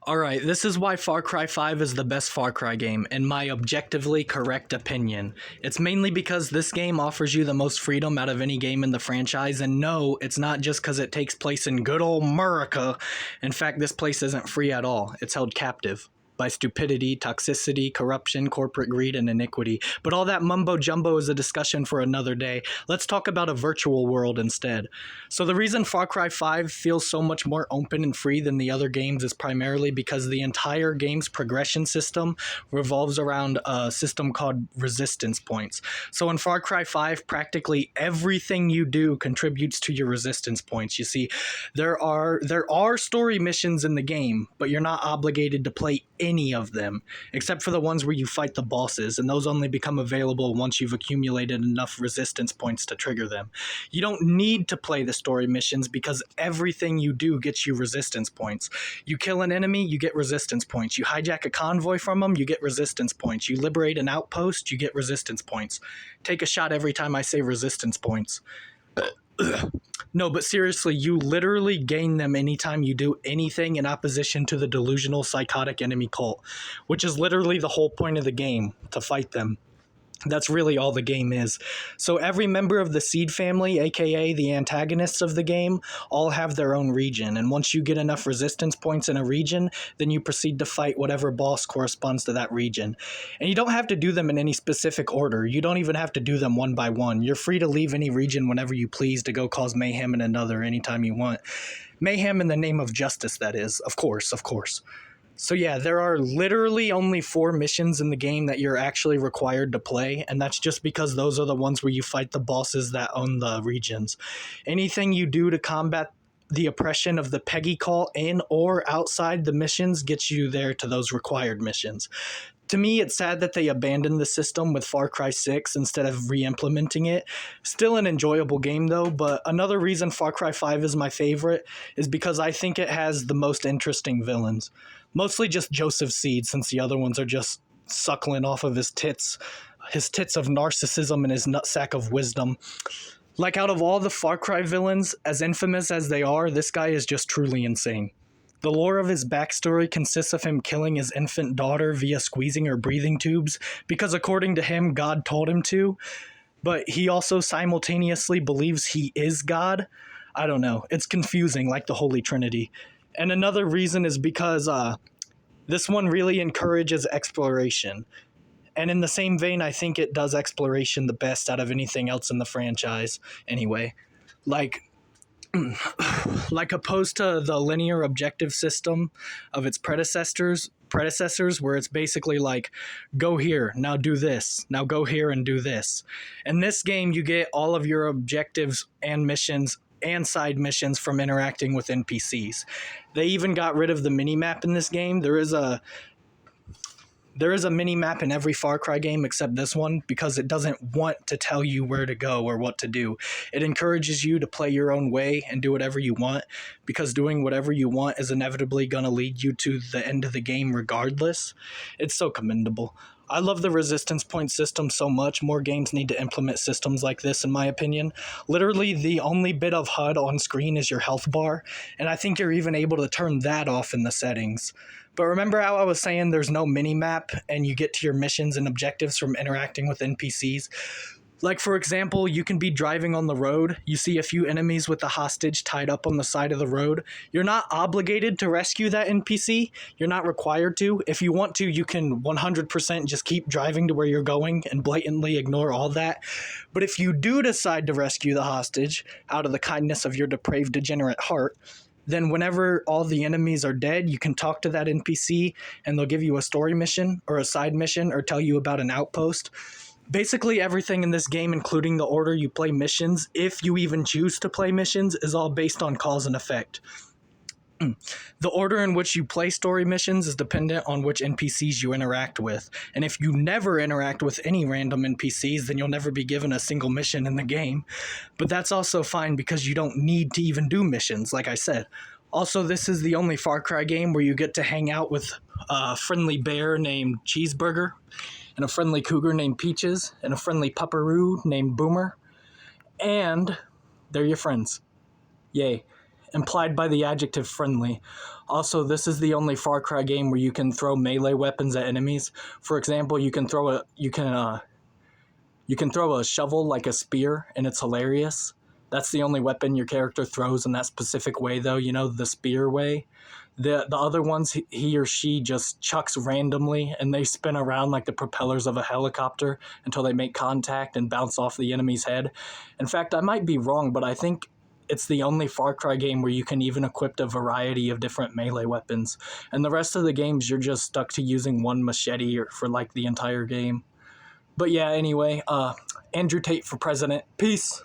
Alright, this is why Far Cry 5 is the best Far Cry game, in my objectively correct opinion. It's mainly because this game offers you the most freedom out of any game in the franchise, and no, it's not just because it takes place in good old America. In fact, this place isn't free at all. It's held captive by stupidity, toxicity, corruption, corporate greed, and iniquity. But all that mumbo-jumbo is a discussion for another day. Let's talk about a virtual world instead. So the reason Far Cry 5 feels so much more open and free than the other games is primarily because the entire game's progression system revolves around a system called resistance points. So in Far Cry 5, practically everything you do contributes to your resistance points. You see, there are story missions in the game, but you're not obligated to play any of them, except for the ones where you fight the bosses, and those only become available once you've accumulated enough resistance points to trigger them. You don't need to play the story missions because everything you do gets you resistance points. You kill an enemy, you get resistance points. You hijack a convoy from them, you get resistance points. You liberate an outpost, you get resistance points. Take a shot every time I say resistance points. No, but seriously, you literally gain them anytime you do anything in opposition to the delusional psychotic enemy cult, which is literally the whole point of the game, to fight them. That's really all the game is. So every member of the Seed family, aka the antagonists of the game, all have their own region, and once you get enough resistance points in a region, then you proceed to fight whatever boss corresponds to that region. And you don't have to do them in any specific order. You don't even have to do them one by one. You're free to leave any region whenever you please to go cause mayhem in another anytime you want. Mayhem in the name of justice, that is. Of course, of course. So yeah, there are literally only 4 missions in the game that you're actually required to play, and that's just because those are the ones where you fight the bosses that own the regions. Anything you do to combat the oppression of the Peggy cult in or outside the missions gets you there to those required missions. To me, it's sad that they abandoned the system with Far Cry 6 instead of re-implementing it. Still an enjoyable game though, but another reason Far Cry 5 is my favorite is because I think it has the most interesting villains. Mostly just Joseph Seed, since the other ones are just suckling off of his tits of narcissism and his nutsack of wisdom. Like, out of all the Far Cry villains, as infamous as they are, this guy is just truly insane. The lore of his backstory consists of him killing his infant daughter via squeezing her breathing tubes, because according to him, God told him to, but he also simultaneously believes he is God. I don't know, it's confusing, like the Holy Trinity. And another reason is because this one really encourages exploration. And in the same vein, I think it does exploration the best out of anything else in the franchise. Anyway, like opposed to the linear objective system of its predecessors, where it's basically like, go here, now do this, now go here and do this. In this game, you get all of your objectives and missions and side missions from interacting with NPCs. They even got rid of the mini-map in this game. There is a mini-map in every Far Cry game except this one, because it doesn't want to tell you where to go or what to do. It encourages you to play your own way and do whatever you want, because doing whatever you want is inevitably going to lead you to the end of the game regardless. It's so commendable. I love the resistance point system so much. More games need to implement systems like this, in my opinion. Literally, the only bit of HUD on screen is your health bar, and I think you're even able to turn that off in the settings. But remember how I was saying there's no mini-map and you get to your missions and objectives from interacting with NPCs? Like, for example, you can be driving on the road, you see a few enemies with a hostage tied up on the side of the road. You're not obligated to rescue that NPC. You're not required to. If you want to, you can 100% just keep driving to where you're going and blatantly ignore all that. But if you do decide to rescue the hostage out of the kindness of your depraved, degenerate heart, then whenever all the enemies are dead, you can talk to that NPC and they'll give you a story mission or a side mission or tell you about an outpost. Basically everything in this game, including the order you play missions, if you even choose to play missions, is all based on cause and effect. The order in which you play story missions is dependent on which NPCs you interact with. And if you never interact with any random NPCs, then you'll never be given a single mission in the game. But that's also fine because you don't need to even do missions, like I said. Also, this is the only Far Cry game where you get to hang out with a friendly bear named Cheeseburger, and a friendly cougar named Peaches, and a friendly pupperoo named Boomer. And they're your friends. Yay. implied by the adjective friendly. Also, this is the only Far Cry game where you can throw melee weapons at enemies. For example, you can throw a shovel like a spear, and it's hilarious. That's the only weapon your character throws in that specific way, though, you know, the spear way. The other ones, he or she just chucks randomly, and they spin around like the propellers of a helicopter until they make contact and bounce off the enemy's head. In fact, I might be wrong, but I think it's the only Far Cry game where you can even equip a variety of different melee weapons. And the rest of the games, you're just stuck to using one machete for like the entire game. But yeah, anyway, Andrew Tate for president. Peace.